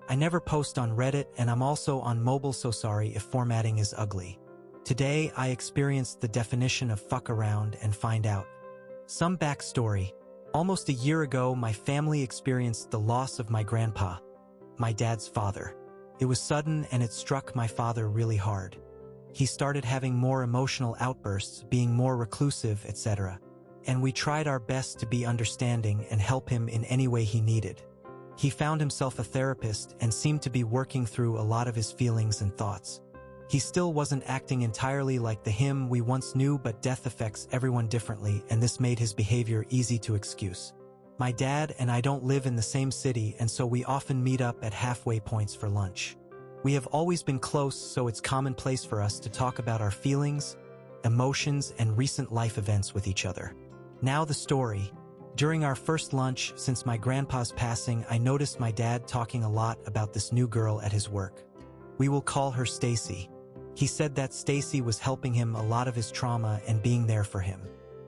I never post on Reddit, and I'm also on mobile, so sorry if formatting is ugly. Today, I experienced the definition of fuck around and find out. Some backstory. Almost a year ago, my family experienced the loss of my grandpa, my dad's father. It was sudden and it struck my father really hard. He started having more emotional outbursts, being more reclusive, etc. And we tried our best to be understanding and help him in any way he needed. He found himself a therapist and seemed to be working through a lot of his feelings and thoughts. He still wasn't acting entirely like the him we once knew, but death affects everyone differently, and this made his behavior easy to excuse. My dad and I don't live in the same city, and so we often meet up at halfway points for lunch. We have always been close, so it's commonplace for us to talk about our feelings, emotions, and recent life events with each other. Now the story. During our first lunch since my grandpa's passing, I noticed my dad talking a lot about this new girl at his work. We will call her Stacy. He said that Stacy was helping him a lot of his trauma and being there for him.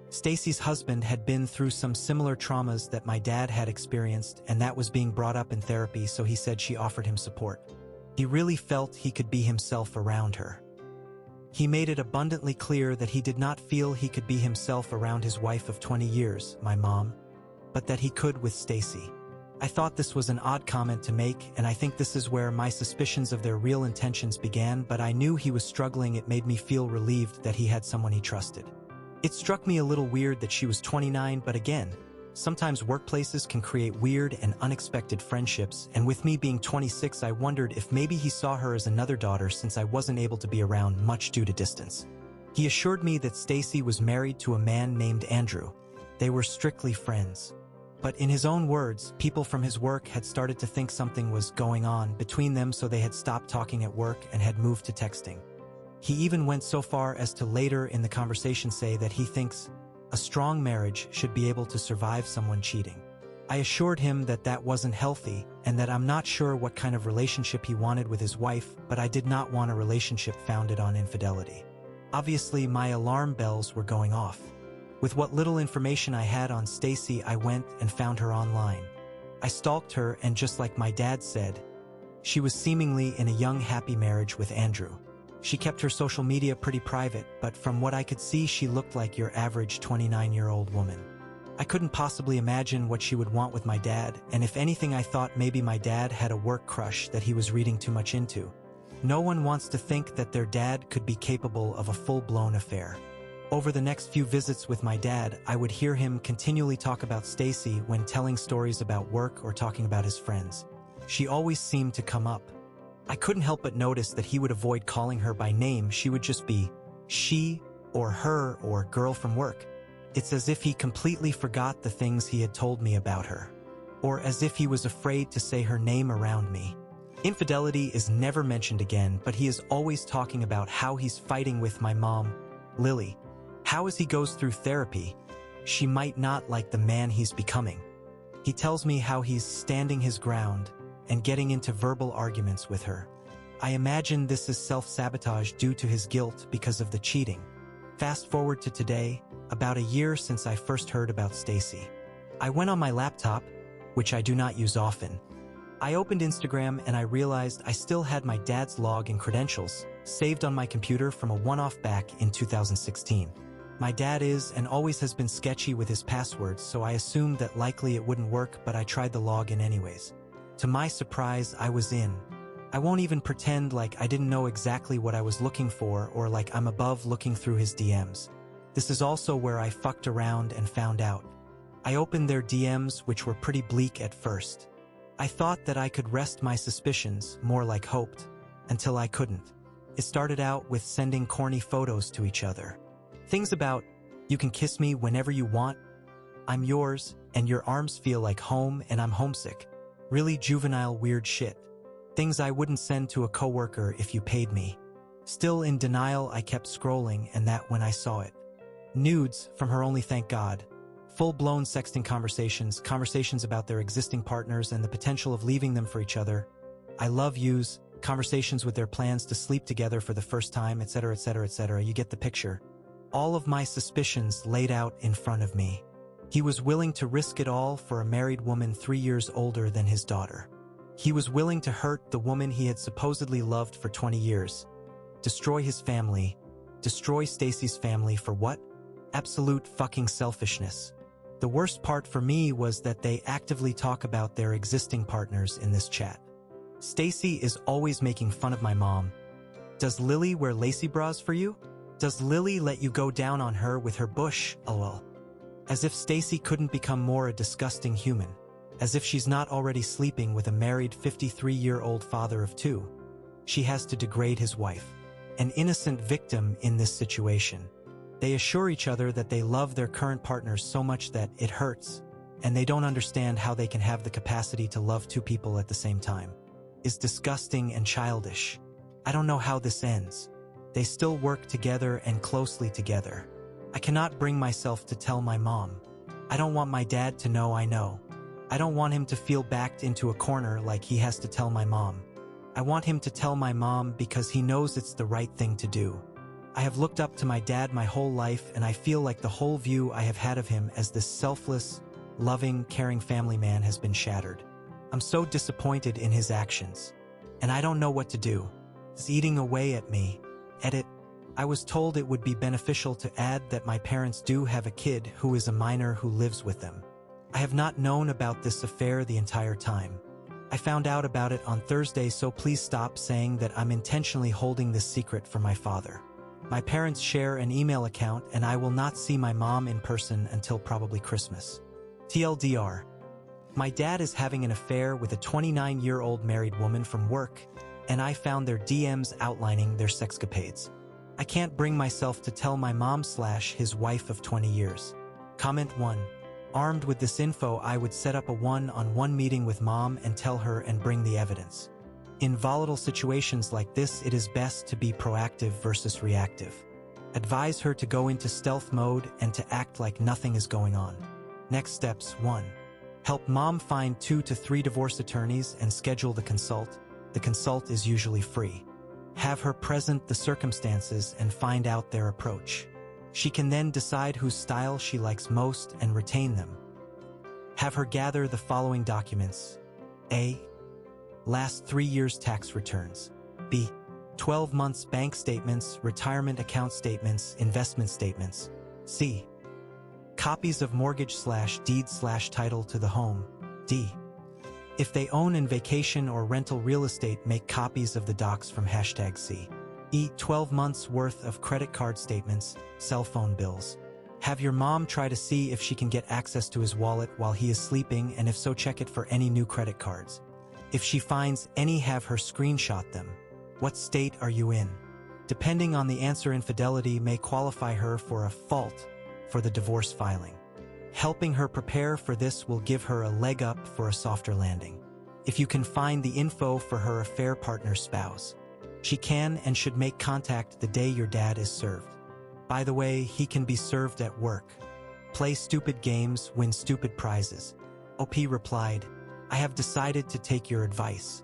Stacy's husband had been through some similar traumas that my dad had experienced, and that was being brought up in therapy, so he said she offered him support. He really felt he could be himself around her. He made it abundantly clear that he did not feel he could be himself around his wife of 20 years, my mom, but that he could with Stacy. I thought this was an odd comment to make, and I think this is where my suspicions of their real intentions began, but I knew he was struggling. It made me feel relieved that he had someone he trusted. It struck me a little weird that she was 29, but again, sometimes workplaces can create weird and unexpected friendships, and with me being 26, I wondered if maybe he saw her as another daughter since I wasn't able to be around much due to distance. He assured me that Stacy was married to a man named Andrew. They were strictly friends. But in his own words, people from his work had started to think something was going on between them, so they had stopped talking at work and had moved to texting. He even went so far as to later in the conversation say that he thinks a strong marriage should be able to survive someone cheating. I assured him that that wasn't healthy and that I'm not sure what kind of relationship he wanted with his wife, but I did not want a relationship founded on infidelity. Obviously, my alarm bells were going off. With what little information I had on Stacy, I went and found her online. I stalked her, and just like my dad said, she was seemingly in a young, happy marriage with Andrew. She kept her social media pretty private, but from what I could see, she looked like your average 29-year-old woman. I couldn't possibly imagine what she would want with my dad, and if anything, I thought maybe my dad had a work crush that he was reading too much into. No one wants to think that their dad could be capable of a full-blown affair. Over the next few visits with my dad, I would hear him continually talk about Stacy when telling stories about work or talking about his friends. She always seemed to come up. I couldn't help but notice that he would avoid calling her by name. She would just be she or her or girl from work. It's as if he completely forgot the things he had told me about her, or as if he was afraid to say her name around me. Infidelity is never mentioned again, but he is always talking about how he's fighting with my mom, Lily. How as he goes through therapy, she might not like the man he's becoming. He tells me how he's standing his ground and getting into verbal arguments with her. I imagine this is self-sabotage due to his guilt because of the cheating. Fast forward to today, about a year since I first heard about Stacy. I went on my laptop, which I do not use often. I opened Instagram and I realized I still had my dad's login credentials saved on my computer from a one-off back in 2016. My dad is and always has been sketchy with his passwords, so I assumed that likely it wouldn't work, but I tried the login anyways. To my surprise, I was in. I won't even pretend like I didn't know exactly what I was looking for or like I'm above looking through his DMs. This is also where I fucked around and found out. I opened their DMs, which were pretty bleak at first. I thought that I could rest my suspicions, more like hoped, until I couldn't. It started out with sending corny photos to each other. Things about, you can kiss me whenever you want, I'm yours, and your arms feel like home and I'm homesick. Really juvenile weird shit. Things I wouldn't send to a coworker if you paid me. Still in denial, I kept scrolling, and that when I saw it. Nudes from her only, thank God. Full-blown sexting conversations about their existing partners and the potential of leaving them for each other. I love yous, conversations with their plans to sleep together for the first time, etc., etc., etc. You get the picture. All of my suspicions laid out in front of me. He was willing to risk it all for a married woman 3 years older than his daughter. He was willing to hurt the woman he had supposedly loved for 20 years. Destroy his family. Destroy Stacy's family for what? Absolute fucking selfishness. The worst part for me was that they actively talk about their existing partners in this chat. Stacy is always making fun of my mom. Does Lily wear lacy bras for you? Does Lily let you go down on her with her bush? Lol. As if Stacy couldn't become more a disgusting human. As if she's not already sleeping with a married 53-year-old father of 2. She has to degrade his wife. An innocent victim in this situation. They assure each other that they love their current partners so much that it hurts, and they don't understand how they can have the capacity to love 2 people at the same time. Is disgusting and childish. I don't know how this ends. They still work together and closely together. I cannot bring myself to tell my mom. I don't want my dad to know I know. I don't want him to feel backed into a corner like he has to tell my mom. I want him to tell my mom because he knows it's the right thing to do. I have looked up to my dad my whole life, and I feel like the whole view I have had of him as this selfless, loving, caring family man has been shattered. I'm so disappointed in his actions. And I don't know what to do. It's eating away at me. Edit. I was told it would be beneficial to add that my parents do have a kid who is a minor who lives with them. I have not known about this affair the entire time. I found out about it on Thursday, so please stop saying that I'm intentionally holding this secret from my father. My parents share an email account, and I will not see my mom in person until probably Christmas. TLDR. My dad is having an affair with a 29-year-old married woman from work, and I found their DMs outlining their sexcapades. I can't bring myself to tell my mom/his wife of 20 years. Comment 1. Armed with this info, I would set up a one-on-one meeting with mom and tell her and bring the evidence. In volatile situations like this, it is best to be proactive versus reactive. Advise her to go into stealth mode and to act like nothing is going on. Next steps. 1. Help mom find 2 to 3 divorce attorneys and schedule the consult. The consult is usually free. Have her present the circumstances and find out their approach. She can then decide whose style she likes most and retain them. Have her gather the following documents. A. Last 3 years' tax returns. B. 12 months bank statements, retirement account statements, investment statements. C. Copies of mortgage/deed/title to the home. D. If they own in vacation or rental real estate, make copies of the docs from #C. E. 12 months worth of credit card statements, cell phone bills. Have your mom try to see if she can get access to his wallet while he is sleeping, and if so, check it for any new credit cards. If she finds any, have her screenshot them. What state are you in? Depending on the answer, infidelity may qualify her for a fault for the divorce filing. Helping her prepare for this will give her a leg up for a softer landing. If you can find the info for her affair partner's spouse, she can and should make contact the day your dad is served. By the way, he can be served at work. Play stupid games, win stupid prizes. OP replied, I have decided to take your advice.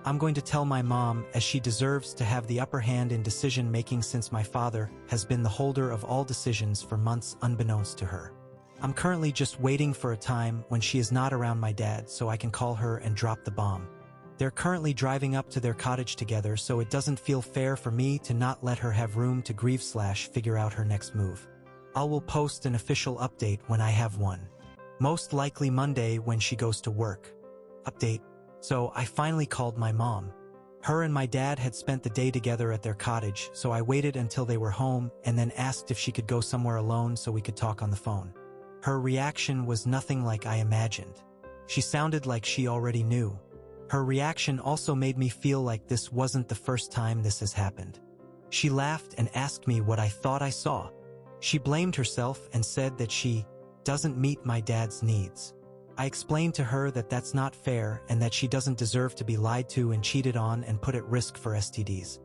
I'm going to tell my mom, as she deserves to have the upper hand in decision-making since my father has been the holder of all decisions for months unbeknownst to her. I'm currently just waiting for a time when she is not around my dad so I can call her and drop the bomb. They're currently driving up to their cottage together, so it doesn't feel fair for me to not let her have room to grieve/figure out her next move. I will post an official update when I have one. Most likely Monday when she goes to work. Update. So I finally called my mom. Her and my dad had spent the day together at their cottage, so I waited until they were home and then asked if she could go somewhere alone so we could talk on the phone. Her reaction was nothing like I imagined. She sounded like she already knew. Her reaction also made me feel like this wasn't the first time this has happened. She laughed and asked me what I thought I saw. She blamed herself and said that she doesn't meet my dad's needs. I explained to her that that's not fair and that she doesn't deserve to be lied to and cheated on and put at risk for STDs.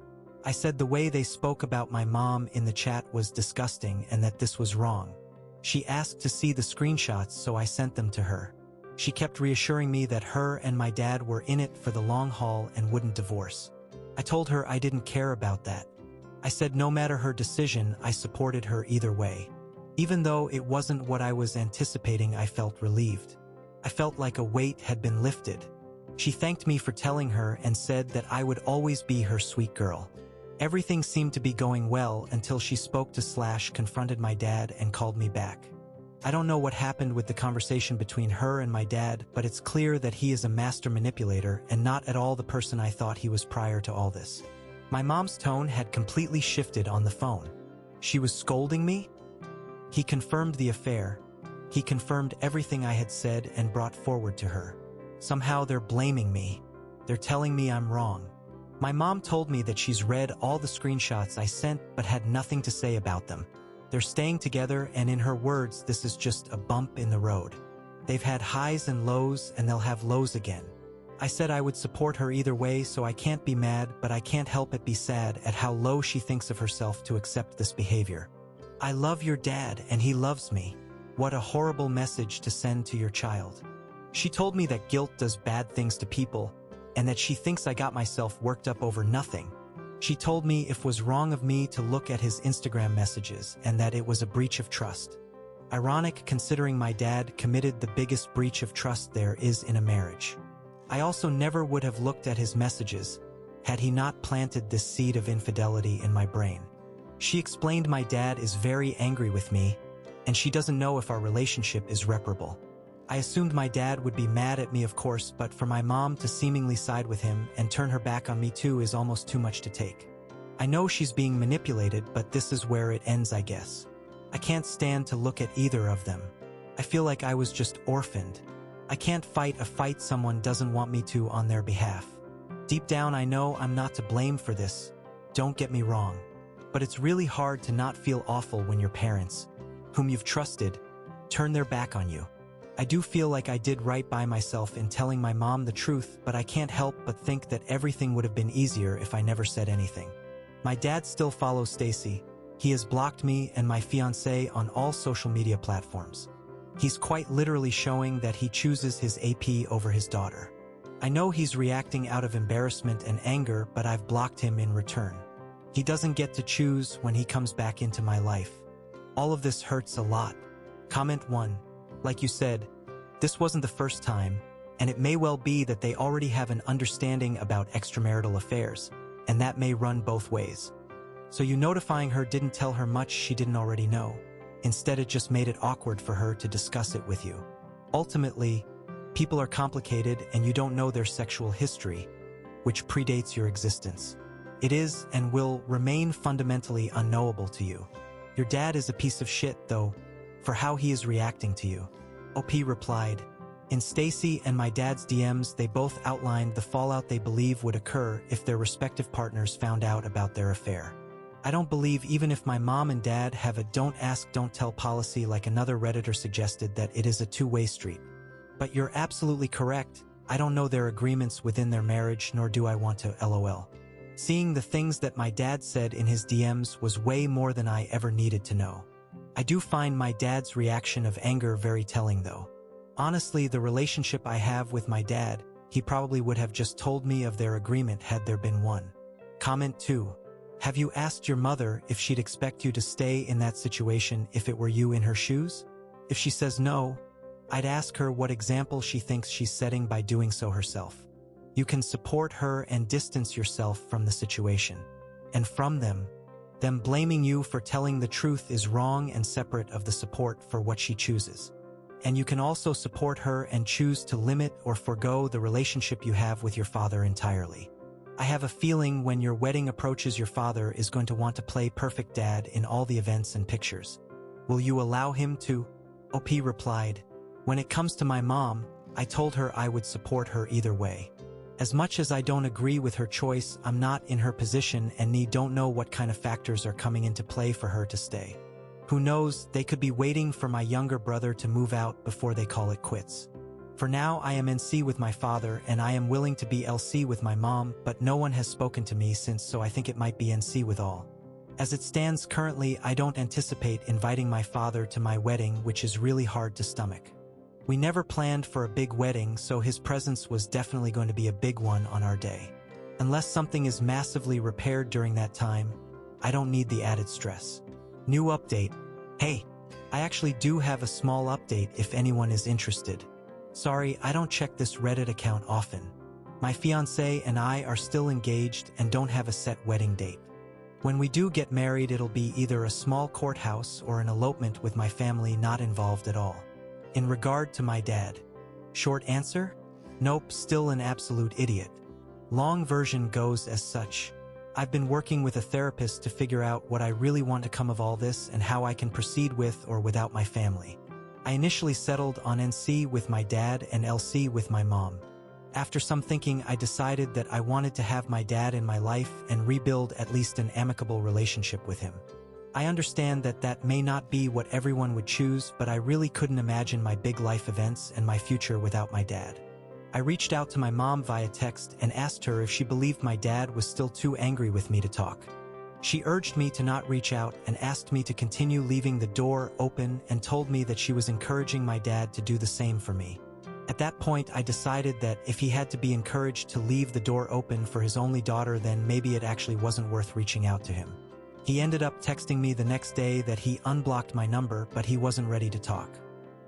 I said the way they spoke about my mom in the chat was disgusting and that this was wrong. She asked to see the screenshots, so I sent them to her. She kept reassuring me that her and my dad were in it for the long haul and wouldn't divorce. I told her I didn't care about that. I said no matter her decision, I supported her either way. Even though it wasn't what I was anticipating, I felt relieved. I felt like a weight had been lifted. She thanked me for telling her and said that I would always be her sweet girl. Everything seemed to be going well until she spoke to Slash, confronted my dad, and called me back. I don't know what happened with the conversation between her and my dad, but it's clear that he is a master manipulator and not at all the person I thought he was prior to all this. My mom's tone had completely shifted on the phone. She was scolding me? He confirmed the affair. He confirmed everything I had said and brought forward to her. Somehow they're blaming me. They're telling me I'm wrong. My mom told me that she's read all the screenshots I sent but had nothing to say about them. They're staying together, and in her words, this is just a bump in the road. They've had highs and lows, and they'll have lows again. I said I would support her either way, so I can't be mad, but I can't help but be sad at how low she thinks of herself to accept this behavior. I love your dad, and he loves me. What a horrible message to send to your child. She told me that guilt does bad things to people, and that she thinks I got myself worked up over nothing. She told me it was wrong of me to look at his Instagram messages and that it was a breach of trust. Ironic, considering my dad committed the biggest breach of trust there is in a marriage. I also never would have looked at his messages had he not planted this seed of infidelity in my brain. She explained my dad is very angry with me, and she doesn't know if our relationship is reparable. I assumed my dad would be mad at me, of course, but for my mom to seemingly side with him and turn her back on me too is almost too much to take. I know she's being manipulated, but this is where it ends, I guess. I can't stand to look at either of them. I feel like I was just orphaned. I can't fight a fight someone doesn't want me to on their behalf. Deep down, I know I'm not to blame for this. Don't get me wrong. But it's really hard to not feel awful when your parents, whom you've trusted, turn their back on you. I do feel like I did right by myself in telling my mom the truth, but I can't help but think that everything would have been easier if I never said anything. My dad still follows Stacy. He has blocked me and my fiancée on all social media platforms. He's quite literally showing that he chooses his AP over his daughter. I know he's reacting out of embarrassment and anger, but I've blocked him in return. He doesn't get to choose when he comes back into my life. All of this hurts a lot. Comment 1. Like you said, this wasn't the first time, and it may well be that they already have an understanding about extramarital affairs, and that may run both ways. So you notifying her didn't tell her much she didn't already know. Instead, it just made it awkward for her to discuss it with you. Ultimately, people are complicated and you don't know their sexual history, which predates your existence. It is and will remain fundamentally unknowable to you. Your dad is a piece of shit, though, for how he is reacting to you. OP replied, in Stacy and my dad's DMs, they both outlined the fallout they believe would occur if their respective partners found out about their affair. I don't believe even if my mom and dad have a don't ask, don't tell policy like another Redditor suggested that it is a two-way street. But you're absolutely correct. I don't know their agreements within their marriage, nor do I want to LOL. Seeing the things that my dad said in his DMs was way more than I ever needed to know. I do find my dad's reaction of anger very telling, though. Honestly, the relationship I have with my dad, he probably would have just told me of their agreement had there been one. Comment 2. Have you asked your mother if she'd expect you to stay in that situation if it were you in her shoes? If she says no, I'd ask her what example she thinks she's setting by doing so herself. You can support her and distance yourself from the situation. And from them blaming you for telling the truth is wrong and separate of the support for what she chooses. And you can also support her and choose to limit or forego the relationship you have with your father entirely. I have a feeling when your wedding approaches, your father is going to want to play perfect dad in all the events and pictures. Will you allow him to? OP replied, when it comes to my mom, I told her I would support her either way. As much as I don't agree with her choice, I'm not in her position and don't know what kind of factors are coming into play for her to stay. Who knows, they could be waiting for my younger brother to move out before they call it quits. For now, I am NC with my father and I am willing to be LC with my mom, but no one has spoken to me since, so I think it might be NC with all. As it stands currently, I don't anticipate inviting my father to my wedding, which is really hard to stomach. We never planned for a big wedding, so his presence was definitely going to be a big one on our day. Unless something is massively repaired during that time, I don't need the added stress. New update. Hey, I actually do have a small update if anyone is interested. Sorry, I don't check this Reddit account often. My fiancé and I are still engaged and don't have a set wedding date. When we do get married, it'll be either a small courthouse or an elopement with my family not involved at all. In regard to my dad, short answer? Nope, still an absolute idiot. Long version goes as such. I've been working with a therapist to figure out what I really want to come of all this and how I can proceed with or without my family. I initially settled on NC with my dad and LC with my mom. After some thinking, I decided that I wanted to have my dad in my life and rebuild at least an amicable relationship with him. I understand that that may not be what everyone would choose, but I really couldn't imagine my big life events and my future without my dad. I reached out to my mom via text and asked her if she believed my dad was still too angry with me to talk. She urged me to not reach out and asked me to continue leaving the door open and told me that she was encouraging my dad to do the same for me. At that point, I decided that if he had to be encouraged to leave the door open for his only daughter, then maybe it actually wasn't worth reaching out to him. He ended up texting me the next day that he unblocked my number, but he wasn't ready to talk.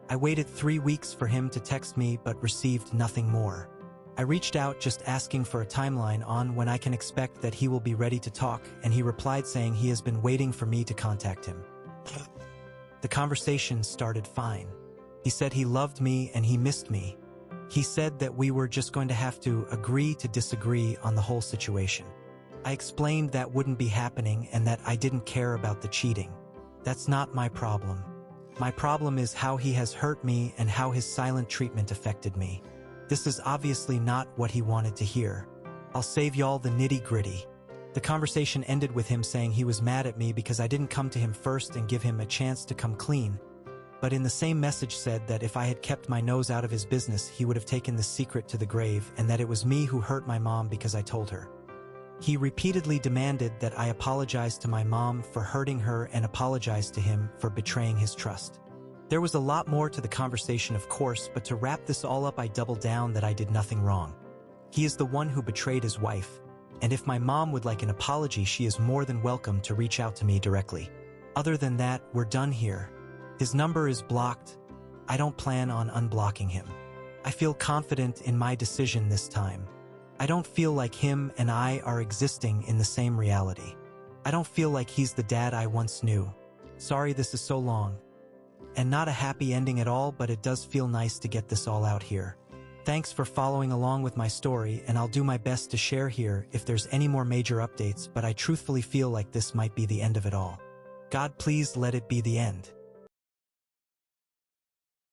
I waited 3 weeks for him to text me, but received nothing more. I reached out just asking for a timeline on when I can expect that he will be ready to talk, and he replied saying he has been waiting for me to contact him. The conversation started fine. He said he loved me and he missed me. He said that we were just going to have to agree to disagree on the whole situation. I explained that wouldn't be happening and that I didn't care about the cheating. That's not my problem. My problem is how he has hurt me and how his silent treatment affected me. This is obviously not what he wanted to hear. I'll save y'all the nitty-gritty. The conversation ended with him saying he was mad at me because I didn't come to him first and give him a chance to come clean. But in the same message said that if I had kept my nose out of his business, he would have taken the secret to the grave and that it was me who hurt my mom because I told her. He repeatedly demanded that I apologize to my mom for hurting her and apologize to him for betraying his trust. There was a lot more to the conversation, of course, but to wrap this all up, I doubled down that I did nothing wrong. He is the one who betrayed his wife, and if my mom would like an apology, she is more than welcome to reach out to me directly. Other than that, we're done here. His number is blocked. I don't plan on unblocking him. I feel confident in my decision this time. I don't feel like him and I are existing in the same reality. I don't feel like he's the dad I once knew. Sorry this is so long. And not a happy ending at all, but it does feel nice to get this all out here. Thanks for following along with my story, and I'll do my best to share here if there's any more major updates, but I truthfully feel like this might be the end of it all. God, please let it be the end.